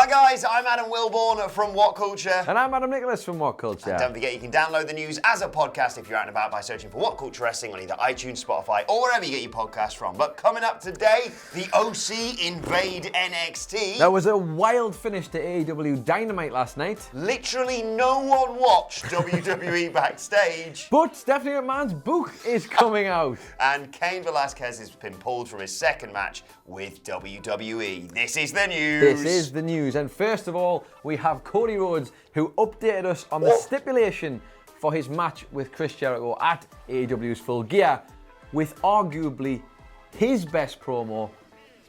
Hi guys, I'm Adam Wilborn from WhatCulture. And I'm Adam Nicholas from WhatCulture. And don't forget you can download the news as a podcast if you're out and about by searching for WhatCulture Wrestling on either iTunes, Spotify, or wherever you get your podcasts from. But coming up today, the OC Invade NXT. There was a wild finish to AEW Dynamite last night. Literally no one watched WWE Backstage. But Stephanie McMahon's book is coming out. And Cain Velasquez has been pulled from his second match with WWE. This is the news. This is the news. And first of all, we have Cody Rhodes, who updated us on the stipulation for his match with Chris Jericho at AEW's Full Gear, with arguably his best promo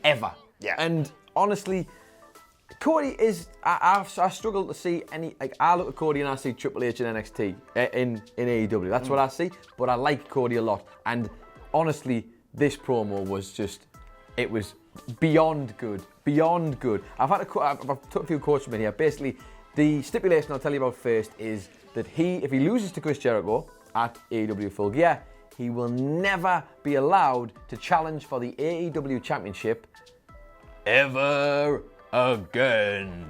ever. Yeah. And honestly, Cody is, I struggle to see any, like, I look at Cody and I see Triple H in NXT, in AEW. That's what I see, but I like Cody a lot. And honestly, this promo was just, it was beyond good, beyond good. I've took a few quotes from it here. Basically, the stipulation I'll tell you about first is that if he loses to Chris Jericho at AEW Full Gear, he will never be allowed to challenge for the AEW Championship ever again.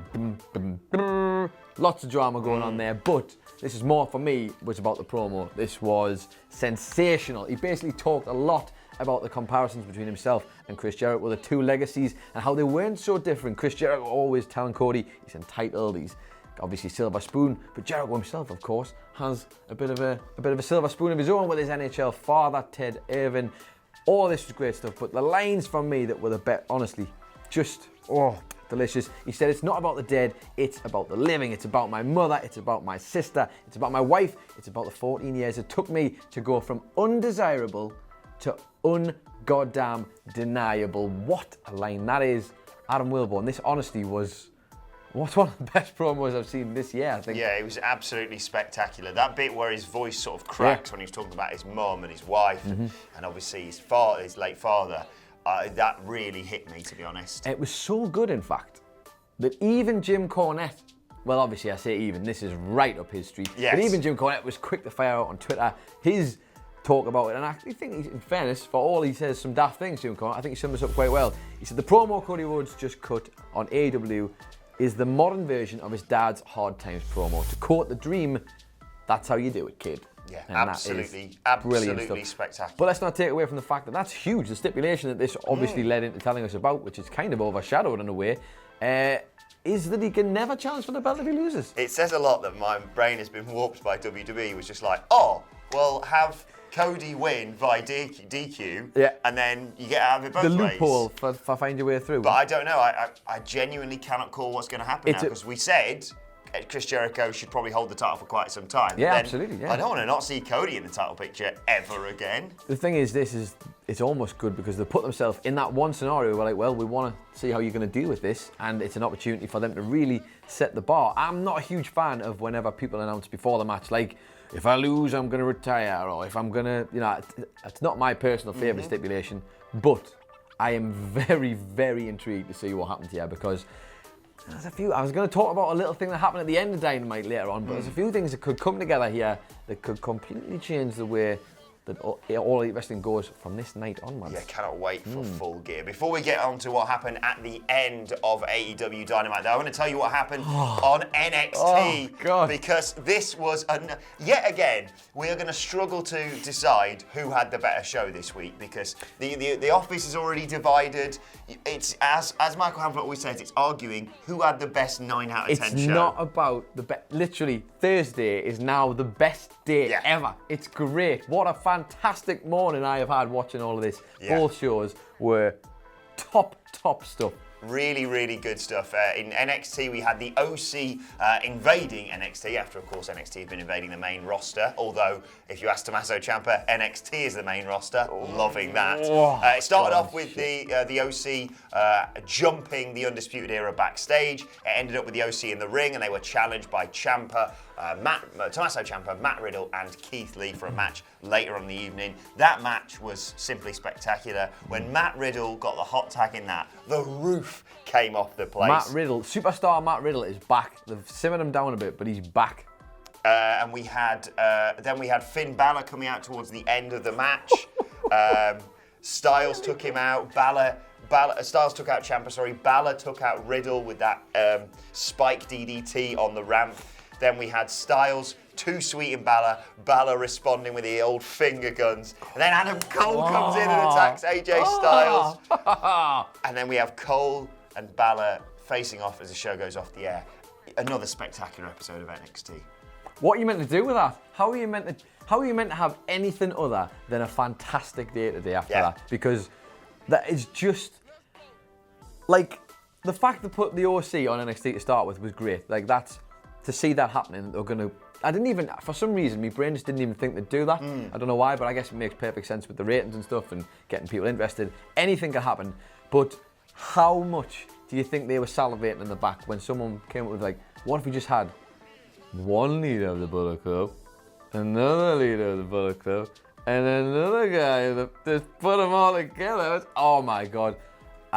Lots of drama going on there, but this is more, for me, was about the promo. This was sensational. He basically talked a lot about the comparisons between himself and Chris Jericho, the two legacies, and how they weren't so different. Chris Jericho always telling Cody he's entitled, he's obviously silver spoon, but Jericho himself, of course, has a bit of a silver spoon of his own with his NHL father, Ted Irvin. All this was great stuff, but the lines from me that were the best, honestly, just, delicious. He said, it's not about the dead, it's about the living. It's about my mother, it's about my sister, it's about my wife, it's about the 14 years it took me to go from undesirable to ungoddamn deniable. What a line that is. Adam Wilborn, this honestly was one of the best promos I've seen this year, I think. Yeah, it was absolutely spectacular. That bit where his voice sort of cracks when he was talking about his mum and his wife, and obviously his late father, that really hit me, to be honest. It was so good, in fact, that even Jim Cornette, well, obviously I say even, this is right up his street, yes, but even Jim Cornette was quick to fire out on Twitter his talk about it, and I think he's, in fairness, for all he says some daft things, Jim Cornette, I think he summed this up quite well. He said the promo Cody Rhodes just cut on AEW is the modern version of his dad's Hard Times promo. To quote The Dream, that's how you do it, kid. Yeah, and absolutely spectacular. But let's not take away from the fact that that's huge. The stipulation that this obviously led into telling us about, which is kind of overshadowed in a way, is that he can never challenge for the belt if he loses. It says a lot that my brain has been warped by WWE. It was just like, well, have Cody win via DQ, and then you get out of it both ways. The loophole for find your way through. But I don't know. I genuinely cannot call what's going to happen now, because we said Chris Jericho should probably hold the title for quite some time. Yeah, absolutely. Yeah. I don't want to not see Cody in the title picture ever again. The thing is, it's almost good because they put themselves in that one scenario where, like, well, we want to see how you're going to deal with this, and it's an opportunity for them to really set the bar. I'm not a huge fan of whenever people announce before the match, like, if I lose, I'm going to retire, or if I'm going to, it's not my personal favourite stipulation, but I am very, very intrigued to see what happens here, because there's a few, I was going to talk about a little thing that happened at the end of Dynamite later on, but there's a few things that could come together here that could completely change the way that all Elite Wrestling goes from this night onwards. Yeah, cannot wait for Full Gear. Before we get on to what happened at the end of AEW Dynamite, though, I want to tell you what happened on NXT. Oh, God. Because this was, yet again, we are going to struggle to decide who had the better show this week, because the office is already divided. It's, as Michael Hamflett always says, it's arguing who had the best 9 out of 10 show. It's not about the best. Literally, Thursday is now the best day ever. It's great. What a fantastic morning I have had watching all of this. Yeah. Both shows were top stuff. Really, really good stuff. In NXT, we had the OC invading NXT after, of course, NXT have been invading the main roster. Although, if you ask Tommaso Ciampa, NXT is the main roster. Loving that. It started off with the OC jumping the Undisputed Era backstage. It ended up with the OC in the ring, and they were challenged by Ciampa, Tommaso Ciampa, Matt Riddle, and Keith Lee for a match later on in the evening. That match was simply spectacular. When Matt Riddle got the hot tag in that, the roof came off the place. Matt Riddle, superstar Matt Riddle is back. They've simmered him down a bit, but he's back. And we had Finn Balor coming out towards the end of the match. Styles took him out. Balor Styles took out Ciampa, Balor took out Riddle with that spike DDT on the ramp. Then we had Styles, too sweet in Balor responding with the old finger guns. And then Adam Cole comes in and attacks AJ Styles. And then we have Cole and Balor facing off as the show goes off the air. Another spectacular episode of NXT. What are you meant to do with that? How are you meant to have anything other than a fantastic day today after that? Because that is just like the fact to put the OC on NXT to start with was great. Like that's to see that happening. I didn't even, for some reason, my brain just didn't even think they'd do that. I don't know why, but I guess it makes perfect sense with the ratings and stuff and getting people interested. Anything can happen. But how much do you think they were salivating in the back when someone came up with like, what if we just had one leader of the Bullet Club, another leader of the Bullet Club, and another guy that just put them all together? Oh my God.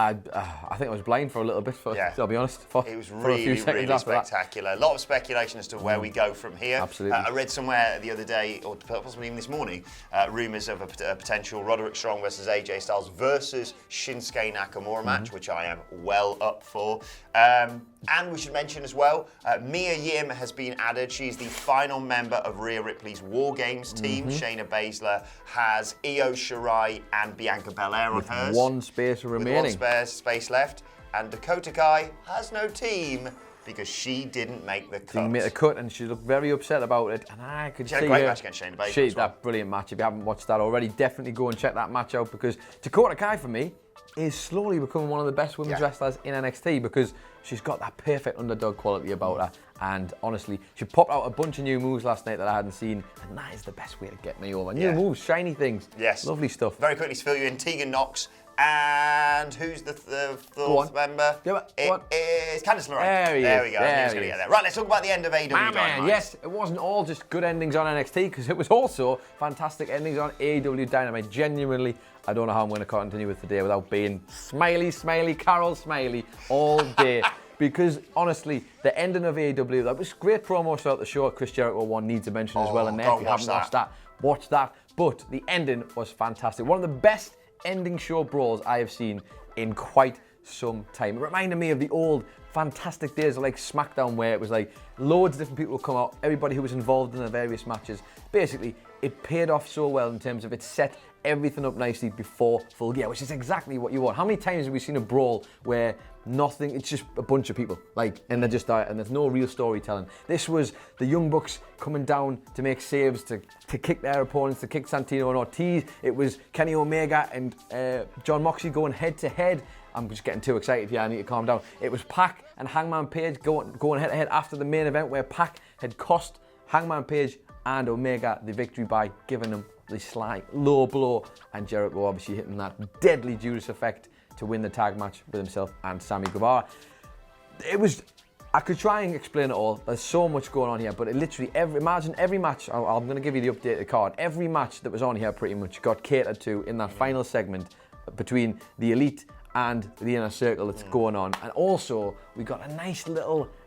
I think I was blind for a little bit, I'll be honest. It was really spectacular. A lot of speculation as to where we go from here. Absolutely. I read somewhere the other day, or possibly even this morning, rumours of a potential Roderick Strong versus AJ Styles versus Shinsuke Nakamura match, which I am well up for. And we should mention as well, Mia Yim has been added. She's the final member of Rhea Ripley's War Games team. Shayna Baszler has Io Shirai and Bianca Belair on hers. One space remaining. With one space left. And Dakota Kai has no team because she didn't make the cut. Didn't make the cut, and she looked very upset about it. And I could see she had a great match against Shayna Baszler. She had that brilliant match. If you haven't watched that already, definitely go and check that match out because Dakota Kai, for me, is slowly becoming one of the best women's wrestlers in NXT because she's got that perfect underdog quality about her. And honestly, she popped out a bunch of new moves last night that I hadn't seen, and that is the best way to get me over. New moves, shiny things. Yes. Lovely stuff. Very quickly to fill you in, Tegan Nox. And who's the fourth member? It is Candice LeRae. There we go. I was going to get there. Right, let's talk about the end of AEW Dynamite. Yes, it wasn't all just good endings on NXT because it was also fantastic endings on AEW Dynamite. Genuinely, I don't know how I'm going to continue with today without being smiley, Carol Smiley all day. Because honestly, the ending of AEW, that was great promo throughout the show. Chris Jericho one needs to mention as well. And if you haven't watched that, watch that. But the ending was fantastic. One of the best ending show brawls I have seen in quite some time. It reminded me of the old fantastic days of like SmackDown where it was like loads of different people would come out, everybody who was involved in the various matches. Basically, it paid off so well in terms of it set everything up nicely before Full Gear, which is exactly what you want. How many times have we seen a brawl where nothing, it's just a bunch of people, like, and they're just out, and there's no real storytelling. This was the Young Bucks coming down to make saves, to kick their opponents, to kick Santino and Ortiz. It was Kenny Omega and John Moxley going head to head. I'm just getting too excited here, I need to calm down. It was Pac and Hangman Page going head to head after the main event where Pac had cost Hangman Page and Omega the victory by giving them the sly low blow, and Jericho obviously hitting that deadly Judas effect to win the tag match with himself and Sammy Guevara. It was, I could try and explain it all. There's so much going on here, but it literally, imagine every match, I'm going to give you the updated card. Every match that was on here pretty much got catered to in that final segment between the Elite and the Inner Circle that's going on. And also, we got a nice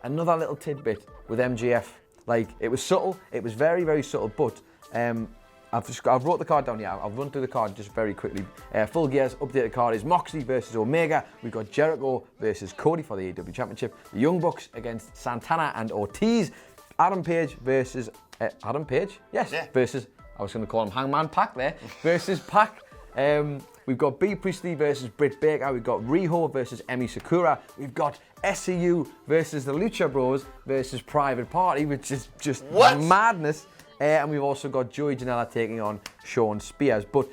another little tidbit with MJF. Like, it was subtle, it was very, very subtle, but I've wrote the card down here. I'll run through the card just very quickly. Full Gear's updated card is Moxley versus Omega. We've got Jericho versus Cody for the AEW Championship. The Young Bucks against Santana and Ortiz. Adam Page versus Adam Page? Yes. Yeah. Versus, I was going to call him Hangman Pac there. Versus Pac. We've got B. Priestley versus Britt Baker. We've got Riho versus Emi Sakura. We've got SCU versus the Lucha Bros versus Private Party, which is just madness. And we've also got Joey Janela taking on Sean Spears. But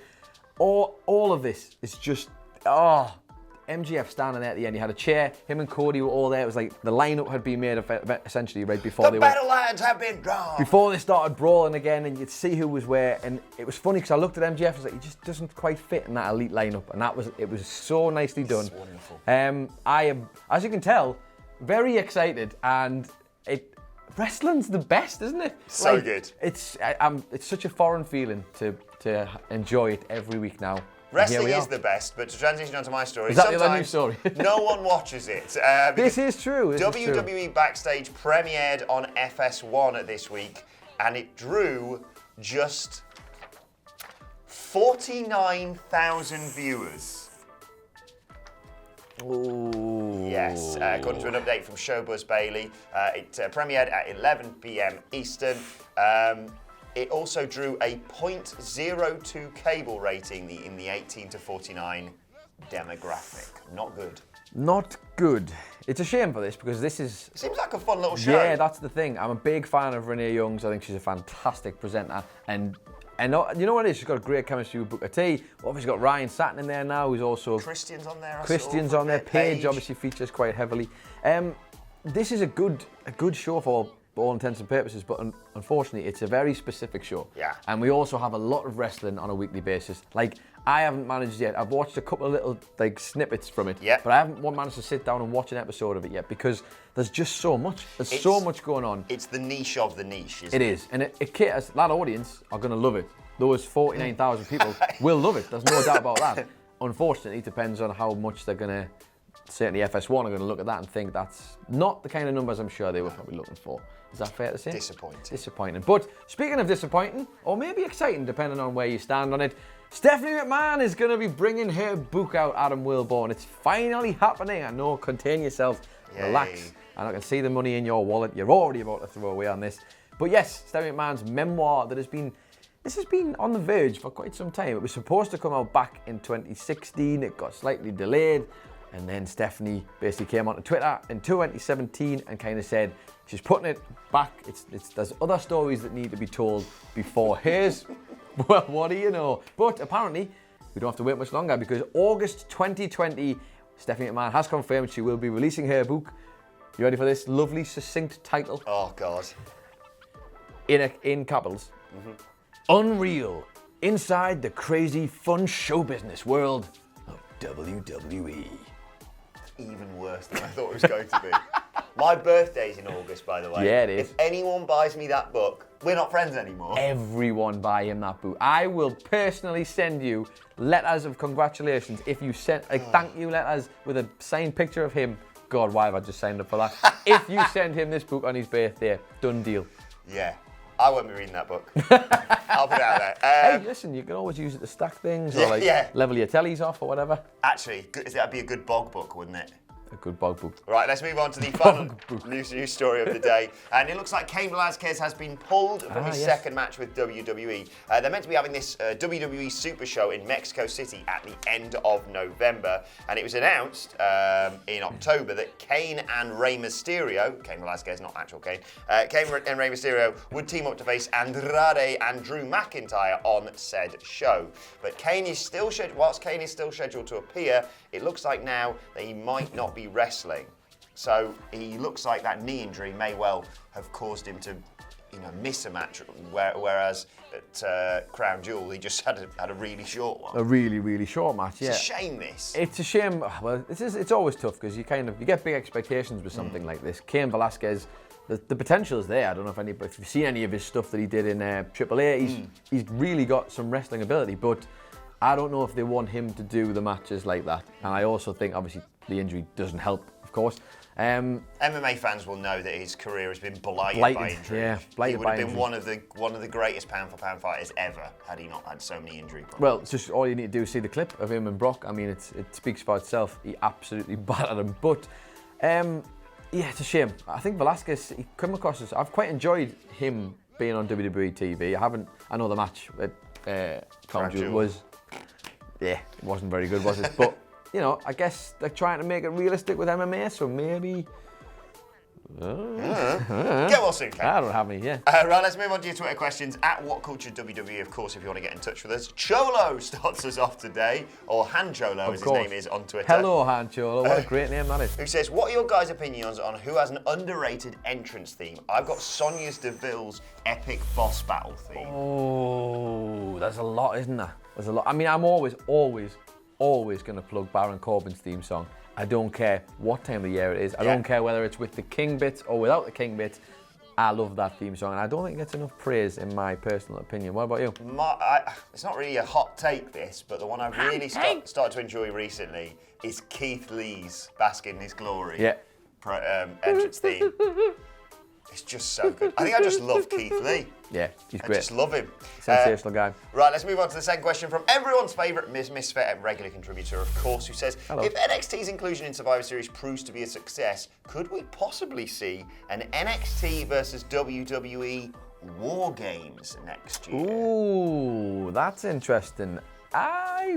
all of this is just, MJF standing there at the end. He had a chair, him and Cody were all there. It was like the lineup had been made essentially right before the battle lines have been drawn. Before they started brawling again, and you'd see who was where. And it was funny because I looked at MJF and was like, he just doesn't quite fit in that Elite lineup. And it was so nicely done. It's wonderful. I am, as you can tell, very excited, and wrestling's the best, isn't it? So good. It's such a foreign feeling to enjoy it every week now. Wrestling is the best, but to transition onto my story, is that the new story? No one watches it. This is true. WWE Backstage premiered on FS1 this week, and it drew just 49,000 viewers. Oh. Yes, according to an update from Showbuzz Bailey, it premiered at 11 p.m. Eastern. It also drew a .02 cable rating in the 18 to 49 demographic. Not good. Not good. It's a shame for this because this is... Seems like a fun little show. Yeah, that's the thing. I'm a big fan of Renee Young's. I think she's a fantastic presenter. And you know what it is? She's got a great chemistry with Booker T. Obviously got Ryan Satin in there now, who's also... Christian's on there. Christian's on there. Paige obviously features quite heavily. This is a good show for all intents and purposes, but unfortunately, it's a very specific show. Yeah. And we also have a lot of wrestling on a weekly basis. Like, I haven't managed yet. I've watched a couple of little snippets from it, but I haven't managed to sit down and watch an episode of it yet because there's just so much. There's so much going on. It's the niche of the niche, isn't it? It is, and it caters. That audience are going to love it. Those 49,000 people will love it. There's no doubt about that. Unfortunately, it depends on how much they're going to. Certainly, FS1 are going to look at that and think that's not the kind of numbers I'm sure they were probably looking for. Is that fair to say? Disappointing. But speaking of disappointing, or maybe exciting, depending on where you stand on it, Stephanie McMahon is going to be bringing her book out, Adam Wilborn. It's finally happening. I know, contain yourself, relax. And I can see the money in your wallet. You're already about to throw away on this. But yes, Stephanie McMahon's memoir that has been on the verge for quite some time. It was supposed to come out back in 2016. It got slightly delayed. And then Stephanie basically came onto Twitter in 2017 and kind of said she's putting it back. There's other stories that need to be told before hers. Well, what do you know? But apparently, we don't have to wait much longer because August 2020, Stephanie McMahon has confirmed she will be releasing her book. You ready for this lovely, succinct title? Oh, God. In capitals. Mm-hmm. Unreal. Inside the crazy, fun show business world of WWE. Even worse than I thought it was going to be. My birthday's in August, by the way. Yeah, it is. If anyone buys me that book, we're not friends anymore. Everyone buy him that book. I will personally send you letters of congratulations if you send thank you letters with a signed picture of him. God, why have I just signed up for that? If you send him this book on his birthday, done deal. Yeah. I won't be reading that book. I'll put it out there. Hey, listen, you can always use it to stack things or level your tellies off or whatever. Actually, that'd be a good bog book, wouldn't it? A good bog book. Right, let's move on to the final news story of the day. And it looks like Cain Velasquez has been pulled from his second match with WWE. They're meant to be having this WWE Super Show in Mexico City at the end of November. And it was announced in October that Cain and Rey Mysterio, Cain Velasquez, not actual Cain, Cain and Rey Mysterio would team up to face Andrade and Drew McIntyre on said show. But whilst Cain is still scheduled to appear, it looks like now that he might not be wrestling. So he looks like that knee injury may well have caused him to, miss a match. Whereas at Crown Jewel, he just had a really short one. A really, really short match. Yeah. It's a shame. This. It's a shame. Well, it's always tough because you get big expectations with something like this. Cain Velasquez, the potential is there. I don't know if you've seen any of his stuff that he did in AAA. He's really got some wrestling ability, but I don't know if they want him to do the matches like that. And I also think, obviously, the injury doesn't help, of course. MMA fans will know that his career has been blighted by injury. Yeah, blighted he would have been one of the greatest pound-for-pound fighters ever had he not had so many injury problems. Well, just all you need to do is see the clip of him and Brock. I mean, it speaks for itself. He absolutely battered him. But, it's a shame. I think Velasquez, he came across as... I've quite enjoyed him being on WWE TV. I know the match at Crown Jewel was... Yeah, it wasn't very good, was it? But, I guess they're trying to make it realistic with MMA, so maybe... Get well soon, Cain. I don't have any, yeah. Right, let's move on to your Twitter questions. At WhatCulture WWE, of course, if you want to get in touch with us. Cholo starts us off today, or Han Cholo, as his name is on Twitter. Hello, Han Cholo. What a great name that is. Who says, what are your guys' opinions on who has an underrated entrance theme? I've got Sonya Deville's epic boss battle theme. Oh, there's a lot, isn't there? There's a lot. I mean, I'm always going to plug Baron Corbin's theme song. I don't care what time of the year it is. I don't care whether it's with the King bits or without the King bits. I love that theme song, and I don't think it gets enough praise, in my personal opinion. What about you? It's not really a hot take, this, but the one I've really started to enjoy recently is Keith Lee's Bask in His Glory entrance theme. It's just so good. I think I just love Keith Lee. Yeah, he's I great. just love him. Sensational guy. Right, let's move on to the second question from everyone's favourite Misfit and regular contributor, of course, who says, Hello. If NXT's inclusion in Survivor Series proves to be a success, could we possibly see an NXT versus WWE War Games next year? Ooh, that's interesting. I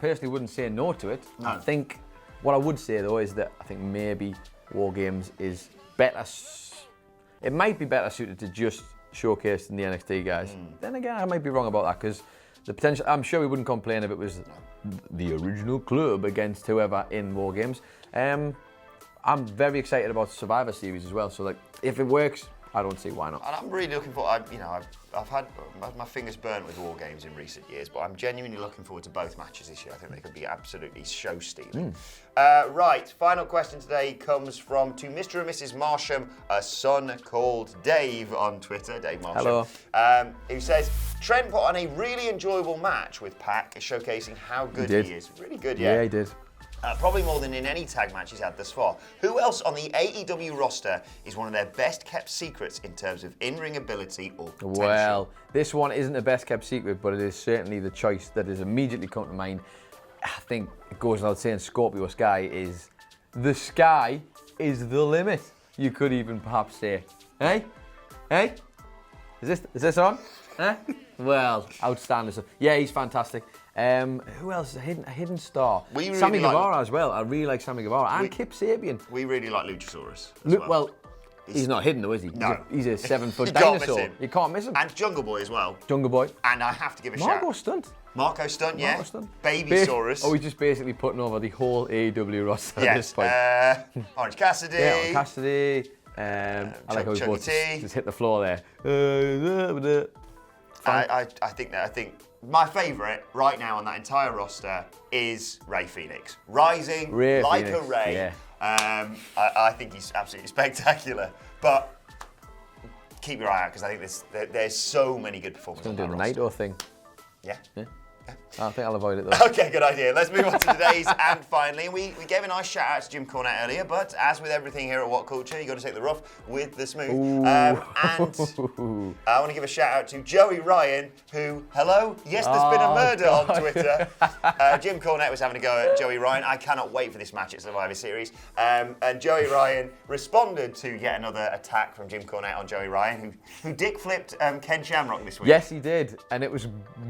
personally wouldn't say no to it. No. I think what I would say though is that I think maybe War Games is better. It might be better suited to just showcase than the NXT guys. Then again, I might be wrong about that because the potential. I'm sure we wouldn't complain if it was the original club against whoever in War Games. I'm very excited about Survivor Series as well. So like, if it works, I don't see why not. And I'm really looking forward. I've had my fingers burnt with War Games in recent years, but I'm genuinely looking forward to both matches this year. I think they could be absolutely show-stealing. Right, final question today comes from to Mr. and Mrs. Marsham, a son called Dave on Twitter, Dave Marsham. Hello. Who says, Trent put on a really enjoyable match with Pac, showcasing how good he is. Really good, yeah. Yeah, he did. Probably more than in any tag match he's had thus far. Who else on the AEW roster is one of their best kept secrets in terms of in-ring ability or potential? Well, this one isn't the best kept secret, but it is certainly the choice that has immediately come to mind. I think it goes without saying Scorpio Sky is the limit. You could even perhaps say, hey, is this on? Huh? Well, outstanding stuff. Yeah, he's fantastic. Who else is a hidden star? Sammy Guevara as well. I really like Sammy Guevara and Kip Sabian. We really like Luchasaurus as well. He's not hidden though, is he? No. He's a 7-foot You dinosaur. can't miss him. You can't miss him. And Jungle Boy as well. Jungle Boy. And I have to give a shout. Marco Stunt, yeah. Marco Stunt. Babysaurus. Oh, he's just basically putting over the whole AEW roster at this point. Orange Cassidy. Yeah, Orange Cassidy. I like how we both just hit the floor there. I think my favourite right now on that entire roster is Rey Fenix. Rising like a Ray. Yeah. I think he's absolutely spectacular. But keep your eye out because I think there's so many good performances on that Gonna do roster. the Naito thing. Yeah. I think I'll avoid it though. Okay, good idea. Let's move on to today's and finally. We gave a nice shout out to Jim Cornette earlier, but as with everything here at WhatCulture, you've got to take the rough with the smooth. And I want to give a shout out to Joey Ryan, who, yes, there's been a murder on Twitter. Jim Cornette was having a go at Joey Ryan. I cannot wait for this match at Survivor Series. And Joey Ryan responded to yet another attack from Jim Cornette on Joey Ryan, who dick flipped Ken Shamrock this week. Yes, he did, and it was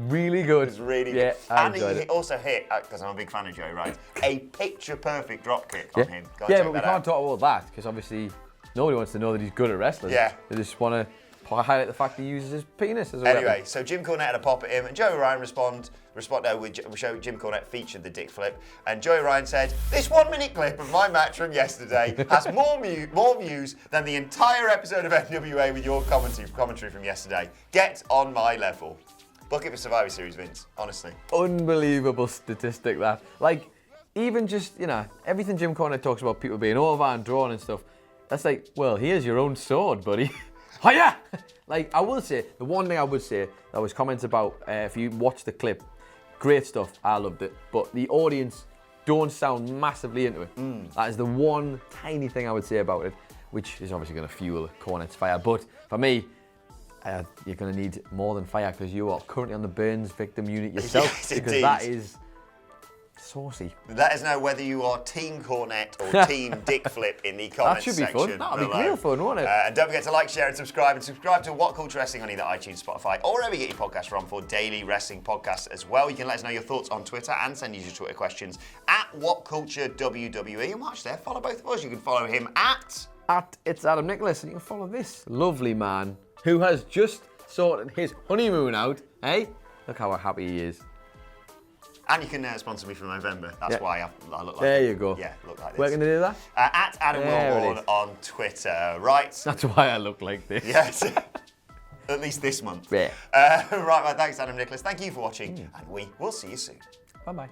really good. It was really good. Yeah, and he also hit, because I'm a big fan of Joey Ryan, a picture-perfect dropkick on him. Yeah, but we can't talk about that, because obviously nobody wants to know that he's good at wrestling. Yeah. They just want to highlight the fact he uses his penis as a Anyway, weapon. so Jim Cornette had a pop at him, and Joey Ryan responded with Jim Cornette featured the dick flip, and Joey Ryan said, "This 1-minute clip of my match from yesterday has more views than the entire episode of NWA with your commentary from yesterday. Get on my level." Book it for Survivor Series, Vince, honestly. Unbelievable statistic that. Like, even just, everything Jim Cornette talks about people being over and drawn and stuff, that's like, well, here's your own sword, buddy. Hiya! Like, I will say, the one thing I would say that was comments about, if you watch the clip, great stuff, I loved it, but the audience don't sound massively into it. That is the one tiny thing I would say about it, which is obviously going to fuel Cornette's fire, but for me, you're going to need more than fire because you are currently on the burns victim unit yourself. Yes, because indeed. that is saucy. Let us know whether you are Team Cornette or Team Dick Flip in the comments section. That should be fun. That would be real fun, wouldn't it? And don't forget to like, share, and subscribe. And subscribe to WhatCulture Wrestling on either iTunes, Spotify, or wherever you get your podcasts from for daily wrestling podcasts as well. You can let us know your thoughts on Twitter and send us your Twitter questions at WhatCultureWWE. And watch there, follow both of us. You can follow him at It's Adam Nicholas, and you can follow this lovely man who has just sorted his honeymoon out. Hey, look how happy he is. And you can sponsor me for November. That's why I look like There this. you go. Yeah, look like this. We're going to do that? At Adam Wilborn on Twitter, right? That's why I look like this. Yes. At least this month. Yeah. Right, thanks Adam Nicholas. Thank you for watching, and we will see you soon. Bye-bye.